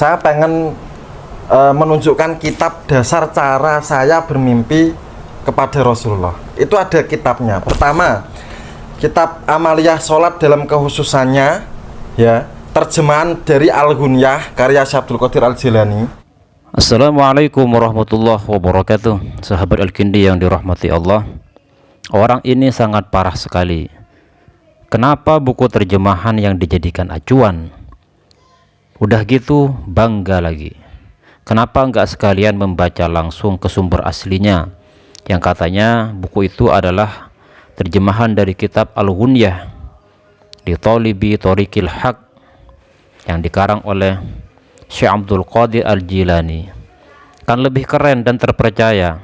Saya pengen menunjukkan kitab dasar cara saya bermimpi kepada Rasulullah. Itu ada kitabnya. Pertama, kitab Amaliyah Sholat dalam Kehususannya, ya, terjemahan dari Al-Ghunyah karya Syekh Abdul Qadir Al-Jilani. Assalamualaikum warahmatullahi wabarakatuh. Sahabat Al-Kindi yang dirahmati Allah, orang ini sangat parah sekali. Kenapa buku terjemahan yang dijadikan acuan? Udah gitu bangga lagi. Kenapa nggak sekalian membaca langsung ke sumber aslinya, yang katanya buku itu adalah terjemahan dari kitab Al-Ghunyah di Talibi Thoriqil Haq yang dikarang oleh Syekh Abdul Qadir Al-Jilani. Kan lebih keren dan terpercaya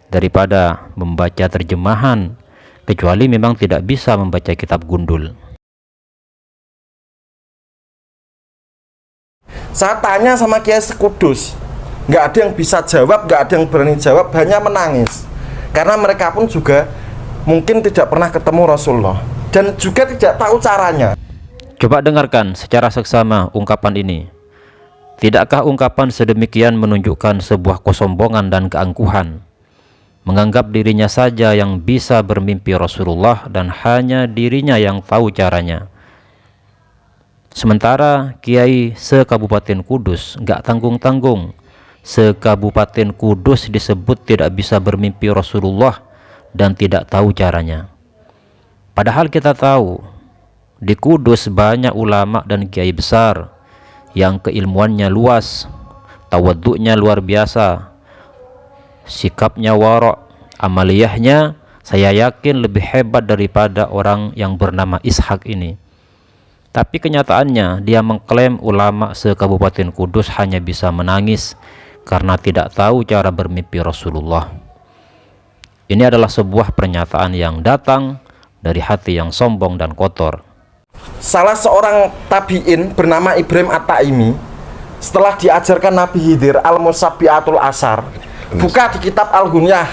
daripada membaca terjemahan, kecuali memang tidak bisa membaca kitab gundul. Saya tanya sama Kiai Sekudus, nggak ada yang bisa jawab, nggak ada yang berani jawab, hanya menangis. Karena mereka pun juga mungkin tidak pernah ketemu Rasulullah dan juga tidak tahu caranya. Coba dengarkan secara seksama ungkapan ini. Tidakkah ungkapan sedemikian menunjukkan sebuah kesombongan dan keangkuhan? Menganggap dirinya saja yang bisa bermimpi Rasulullah dan hanya dirinya yang tahu caranya. Sementara Kiai se-Kabupaten Kudus nggak tanggung-tanggung. Se-Kabupaten Kudus disebut tidak bisa bermimpi Rasulullah dan tidak tahu caranya. Padahal kita tahu di Kudus banyak ulama dan kiai besar yang keilmuannya luas, tawaduknya luar biasa, sikapnya warok, amaliyahnya saya yakin lebih hebat daripada orang yang bernama Ishak ini. Tapi kenyataannya dia mengklaim ulama se-Kabupaten Kudus hanya bisa menangis karena tidak tahu cara bermimpi Rasulullah. Ini adalah sebuah pernyataan yang datang dari hati yang sombong dan kotor. Salah seorang tabi'in bernama Ibrahim At-Taimi, setelah diajarkan Nabi Khidir Al-Musabbi'atul Ashar, buka di kitab Al-Ghunyah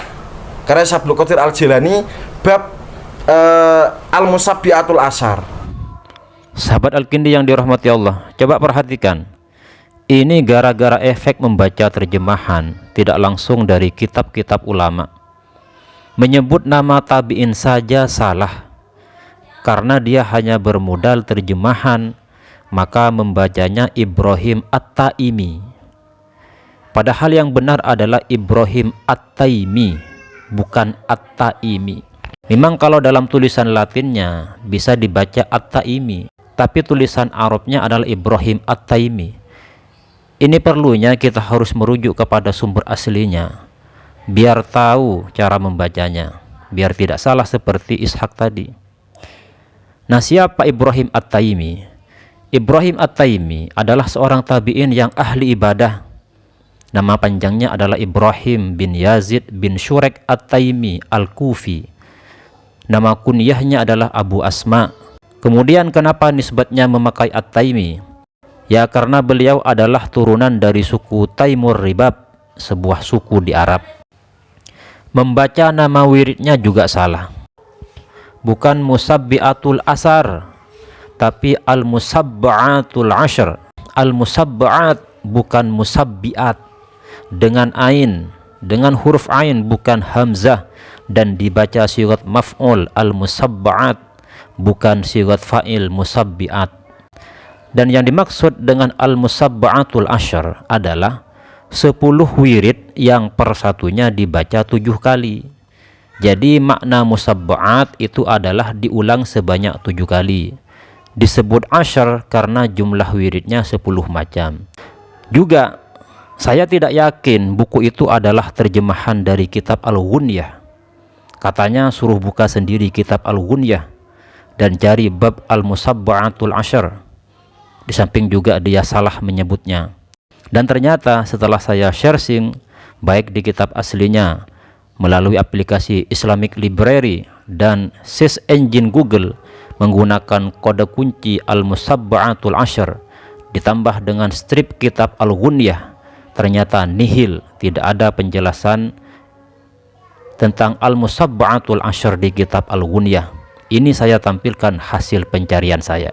karya Syekh Abdul Qadir Al-Jilani bab Al-Musabbi'atul Ashar. Sahabat Al-Kindi yang dirahmati Allah, coba perhatikan. Ini gara-gara efek membaca terjemahan tidak langsung dari kitab-kitab ulama. Menyebut nama tabi'in saja salah. Karena dia hanya bermodal terjemahan, maka membacanya Ibrahim At-Taimi. Padahal yang benar adalah Ibrahim At-Taimi, bukan At-Taimi. Memang kalau dalam tulisan Latinnya bisa dibaca At-Taimi, tapi tulisan Arabnya adalah Ibrahim At-Taimi. Ini perlunya kita harus merujuk kepada sumber aslinya, biar tahu cara membacanya, biar tidak salah seperti Ishak tadi. Nah, siapa Ibrahim At-Taimi? Ibrahim At-Taimi adalah seorang tabi'in yang ahli ibadah. Nama panjangnya adalah Ibrahim bin Yazid bin Shurek At-Taimi Al-Kufi. Nama kunyahnya adalah Abu Asma. Kemudian kenapa nisbatnya memakai At-Taimi? Ya karena beliau adalah turunan dari suku Taimur Ribab, sebuah suku di Arab. Membaca nama wiridnya juga salah. Bukan Musabbi'atul Ashar, tapi Al-Musabba'atul Ashr. Al-Musabba'at bukan Musabbi'at, dengan ain, dengan huruf ain bukan hamzah, dan dibaca sigat maf'ul Al-Musabba'at, bukan sigat fa'il Musabbi'at. Dan yang dimaksud dengan Al-Musabba'atul Ashr adalah 10 wirid yang per satunya dibaca 7 kali. Jadi makna musabba'at itu adalah diulang sebanyak 7 kali. Disebut ashr karena jumlah wiridnya 10 macam. Juga saya tidak yakin buku itu adalah terjemahan dari kitab Al-Ghunyah. Katanya suruh buka sendiri kitab Al-Ghunyah dan cari bab Al-Musabba'atul Ashr. Di samping juga dia salah menyebutnya. Dan ternyata setelah saya searching baik di kitab aslinya melalui aplikasi Islamic Library dan search engine Google menggunakan kode kunci Al-Musabba'atul Ashr ditambah dengan strip kitab Al-Ghunyah, ternyata nihil, tidak ada penjelasan tentang Al-Musabba'atul Ashr di kitab Al-Ghunyah. Ini saya tampilkan hasil pencarian saya.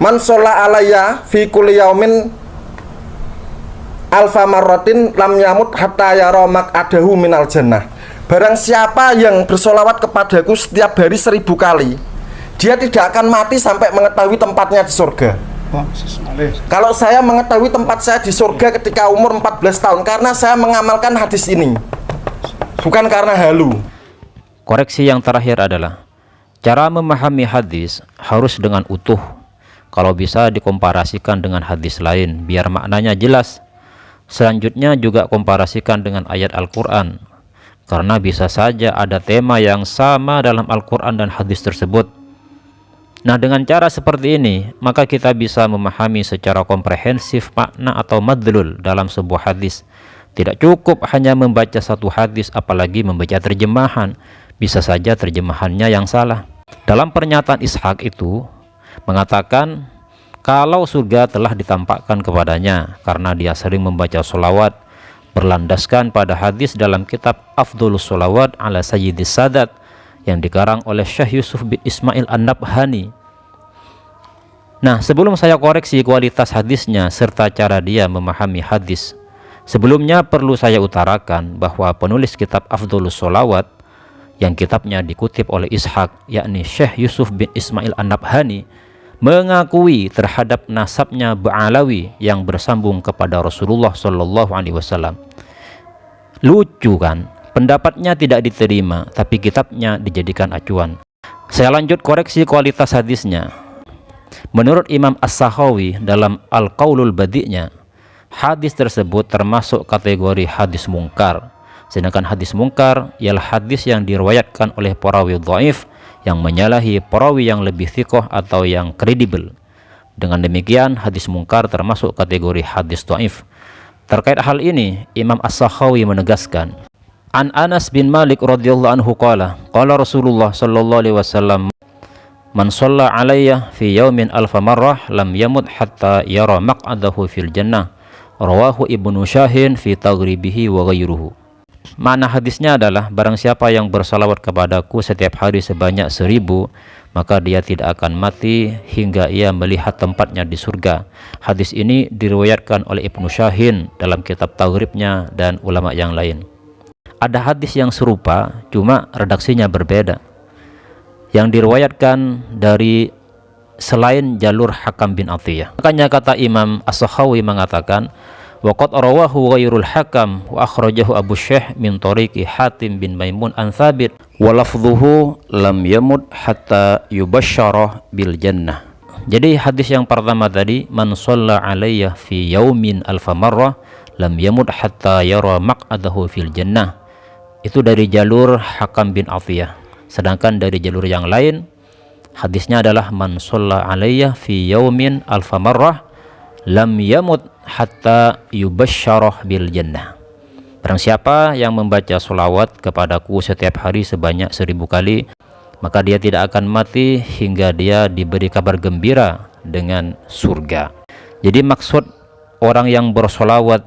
Man sholla alayya fi kulli yaumin alfa marratin lam yamut hatta yara maq'adahu minal jannah. Barang siapa yang bersolawat kepadaku setiap hari 1000 kali, dia tidak akan mati sampai mengetahui tempatnya di surga. Kalau saya mengetahui tempat saya di surga ketika umur 14 tahun, karena saya mengamalkan hadis ini, bukan karena halu. Koreksi yang terakhir adalah cara memahami hadis harus dengan utuh. Kalau bisa dikomparasikan dengan hadis lain biar maknanya jelas. Selanjutnya juga komparasikan dengan ayat Al-Quran, karena bisa saja ada tema yang sama dalam Al-Quran dan hadis tersebut. Nah, dengan cara seperti ini, maka kita bisa memahami secara komprehensif makna atau madlul dalam sebuah hadis. Tidak cukup hanya membaca satu hadis, apalagi membaca terjemahan. Bisa saja terjemahannya yang salah. Dalam pernyataan Ishaq itu mengatakan kalau surga telah ditampakkan kepadanya karena dia sering membaca sholawat berlandaskan pada hadis dalam kitab Afdhulus Sholawat ala Sayyidis Sadat yang dikarang oleh Syekh Yusuf bin Ismail An-Nabhani. Nah, sebelum saya koreksi kualitas hadisnya serta cara dia memahami hadis, sebelumnya perlu saya utarakan bahwa penulis kitab Afdhulus Sholawat yang kitabnya dikutip oleh Ishaq, yakni Syekh Yusuf bin Ismail An-Nabhani, mengakui terhadap nasabnya Ba'alawi yang bersambung kepada Rasulullah Shallallahu Alaihi Wasallam. Lucu kan? Pendapatnya tidak diterima, tapi kitabnya dijadikan acuan. Saya lanjut koreksi kualitas hadisnya. Menurut Imam As-Sakhawi dalam Al-Qaulul Badi'nya, hadis tersebut termasuk kategori hadis mungkar. Sedangkan hadis mungkar ialah hadis yang diriwayatkan oleh perawi dhaif yang menyalahi perawi yang lebih thiqah atau yang kredibel. Dengan demikian, hadis mungkar termasuk kategori hadis dhaif. Terkait hal ini, Imam As-Sakhawi menegaskan, An Anas bin Malik radhiyallahu anhu qala Rasulullah sallallahu alaihi wasallam, man shalla alayya fi yaumin alfa marrah lam yamut hatta yara maq'adahu fil jannah. Rawahu Ibnu Syahin fi taghribihi wa ghairuhu. Makna hadisnya adalah barang siapa yang bersalawat kepadaku setiap hari sebanyak 1000, maka dia tidak akan mati hingga ia melihat tempatnya di surga. Hadis ini diriwayatkan oleh Ibnu Syahin dalam kitab Taghribnya dan ulama yang lain. Ada hadis yang serupa, cuma redaksinya berbeda, yang diriwayatkan dari selain jalur Hakam bin Atiyah. Makanya kata Imam As-Sakhawi mengatakan, waqad rawahu ghairul Hakam wa akhrajahu Abu Syekh min tariqi Hatim bin Maimun an Thabit wa lafdhuhu lam yamut hatta yubasysyara bil jannah. Jadi hadis yang pertama tadi, man shalla alayya fi yaumin alfa marrah lam yamut hatta yara maq'adahu fil jannah, itu dari jalur Hakam bin Atiyah. Sedangkan dari jalur yang lain hadisnya adalah man shalla alayya fi yaumin alfa marrah lam yamut hatta yubasysyarah bil jannah. Barang siapa yang membaca sholawat kepadaku setiap hari sebanyak 1000 kali, maka dia tidak akan mati hingga dia diberi kabar gembira dengan surga. Jadi maksud orang yang bersolawat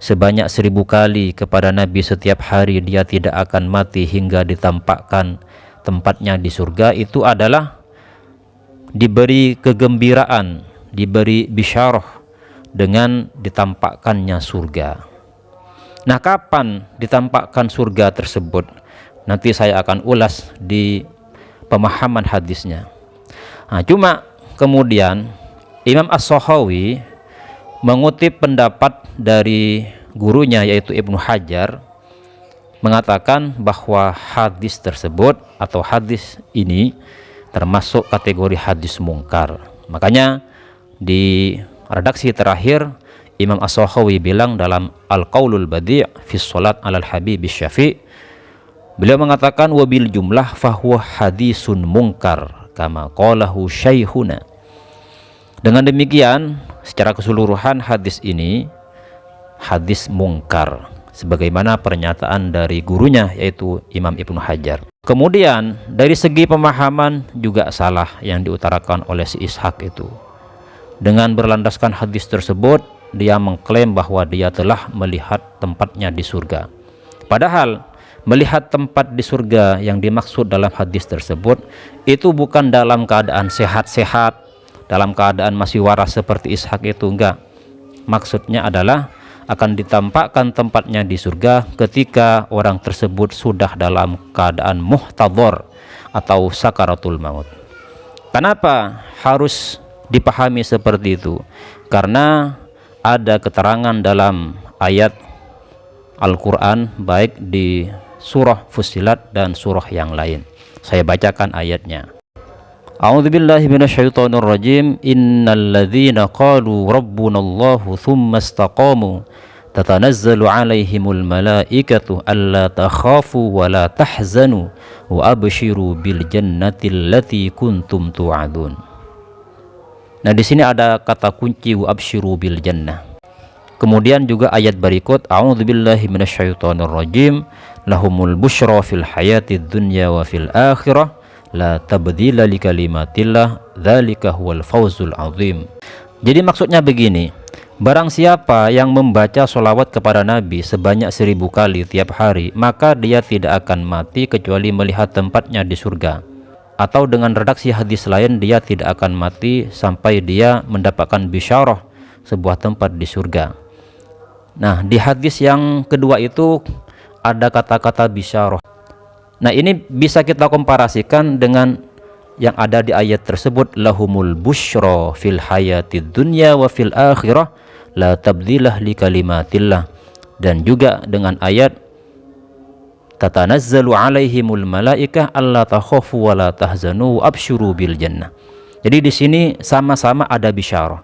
sebanyak 1000 kali kepada Nabi setiap hari dia tidak akan mati hingga ditampakkan tempatnya di surga, itu adalah diberi kegembiraan, diberi bisyarah dengan ditampakkannya surga. Nah, kapan ditampakkan surga tersebut? Nanti saya akan ulas di pemahaman hadisnya. Nah, cuma kemudian Imam As-Sakhawi mengutip pendapat dari gurunya yaitu Ibnu Hajar, mengatakan bahwa hadis tersebut atau hadis ini termasuk kategori hadis mungkar. Makanya di redaksi terakhir Imam As-Sakhawi bilang dalam Al-Qaulul Badi' fi Shalat 'alal Habib Syafi', beliau mengatakan wabil jumlah fahuwa hadisun mungkar kama qalahu syaikhuna. Dengan demikian, secara keseluruhan hadis ini hadis mungkar sebagaimana pernyataan dari gurunya yaitu Imam Ibnu Hajar. Kemudian dari segi pemahaman juga salah yang diutarakan oleh si Ishaq itu. Dengan berlandaskan hadis tersebut, dia mengklaim bahwa dia telah melihat tempatnya di surga. Padahal melihat tempat di surga yang dimaksud dalam hadis tersebut itu bukan dalam keadaan sehat-sehat, dalam keadaan masih waras seperti Ishak itu, enggak. Maksudnya adalah akan ditampakkan tempatnya di surga ketika orang tersebut sudah dalam keadaan muhtadhar atau sakaratul maut. Kenapa harus dipahami seperti itu? Karena ada keterangan dalam ayat Al-Quran baik di surah Fussilat dan surah yang lain. Saya bacakan ayatnya. A'udzubillahi minasyaitonirrajim. Innalladzina qalu rabbunallahu tsumma istaqamu tatanazzalu 'alaihimul malaikatu alla takhafu wa la tahzanu wa abshiru bil jannati allati kuntum tu'adun. Nah, di sini ada kata kunci wa abshiru bil jannah. Kemudian juga ayat berikut, a'udzubillahi minasyaitonirrajim, lahumul busyra fil hayatid dunya wa fil akhirah la tabdila likalimatillah dzalika huwal fawzul azim. Jadi maksudnya begini, barang siapa yang membaca sholawat kepada Nabi sebanyak 1000 kali tiap hari, maka dia tidak akan mati kecuali melihat tempatnya di surga. Atau dengan redaksi hadis lain, dia tidak akan mati sampai dia mendapatkan bisyarah sebuah tempat di surga. Nah, di hadis yang kedua itu ada kata-kata bisyarah. Nah, ini bisa kita komparasikan dengan yang ada di ayat tersebut, lahumul busyra fil hayatid dunya wa fil akhirah la tabdilah li kalimatillah, dan juga dengan ayat tatanazzalu alaihimul malaikah alla takhafu wa la tahzanu wa absyuru bil jannah. Jadi di sini sama-sama ada bisyarah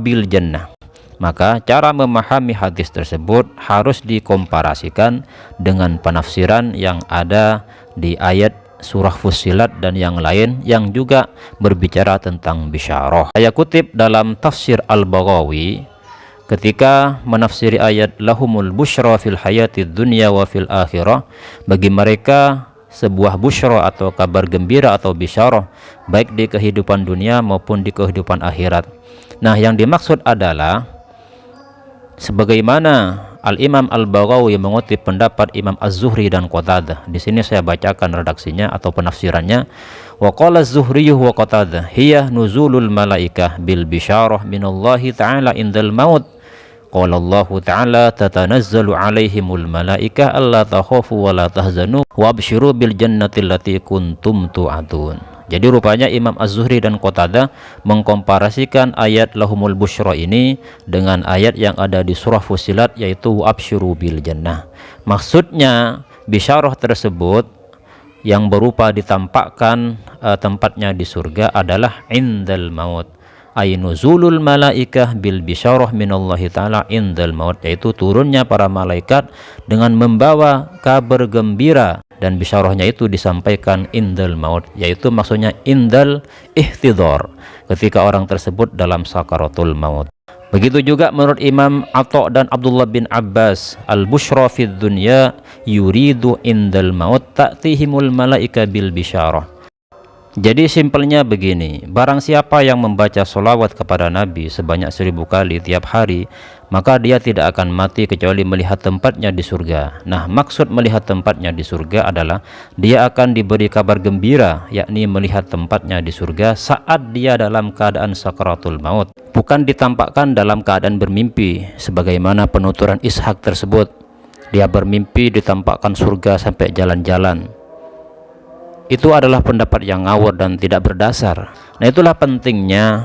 bil jannah. Maka cara memahami hadis tersebut harus dikomparasikan dengan penafsiran yang ada di ayat surah Fussilat dan yang lain yang juga berbicara tentang bisyarah. Saya kutip dalam tafsir Al-Baghawi ketika menafsiri ayat lahumul busyra fil hayatid dunya wa fil akhirah, bagi mereka sebuah busyra atau kabar gembira atau bisyarah baik di kehidupan dunia maupun di kehidupan akhirat. Nah, yang dimaksud adalah sebagaimana Al-Imam Al-Baghawi mengutip pendapat Imam Az-Zuhri dan Qatadah. Di sini saya bacakan redaksinya atau penafsirannya. Wa qala Az-Zuhri wa Qatadah hiya nuzulul malaikah bil bisyarah minallahi ta'ala indal maut. Qala Allah ta'ala tatanazzalu alaihimul malaikah alla takhafu wa la tahzanu wa abshiru bil jannati allati kuntum tu'adun. Jadi rupanya Imam Az-Zuhri dan Qatadah mengkomparasikan ayat lahumul busyra ini dengan ayat yang ada di surah Fussilat, yaitu absyiru bil jannah. Maksudnya bisyarah tersebut yang berupa ditampakkan tempatnya di surga adalah indal maut, ay nuzulul malaikah bil bisyarah minallahi ta'ala indal maut, yaitu turunnya para malaikat dengan membawa kabar gembira, dan bisyarahnya itu disampaikan indal maut, yaitu maksudnya indal ihtidhar, ketika orang tersebut dalam sakaratul maut. Begitu juga menurut Imam Atha dan Abdullah bin Abbas, al-busyra fid dunya yuridu indal maut ta'tihimul malaika bil bisyarah. Jadi simpelnya begini, barang siapa yang membaca sholawat kepada Nabi sebanyak 1000 kali tiap hari, maka dia tidak akan mati kecuali melihat tempatnya di surga. Nah, maksud melihat tempatnya di surga adalah dia akan diberi kabar gembira, yakni melihat tempatnya di surga saat dia dalam keadaan sakaratul maut, bukan ditampakkan dalam keadaan bermimpi sebagaimana penuturan Ishak tersebut. Dia bermimpi ditampakkan surga sampai jalan-jalan. Itu adalah pendapat yang ngawur dan tidak berdasar. Nah, itulah pentingnya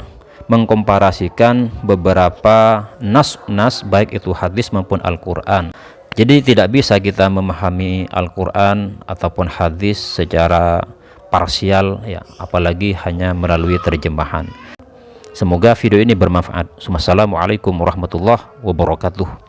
mengkomparasikan beberapa nas baik itu hadis maupun Al-Quran. Jadi tidak bisa kita memahami Al-Quran ataupun hadis secara parsial ya, apalagi hanya melalui terjemahan. Semoga video ini bermanfaat. Wassalamualaikum warahmatullahi wabarakatuh.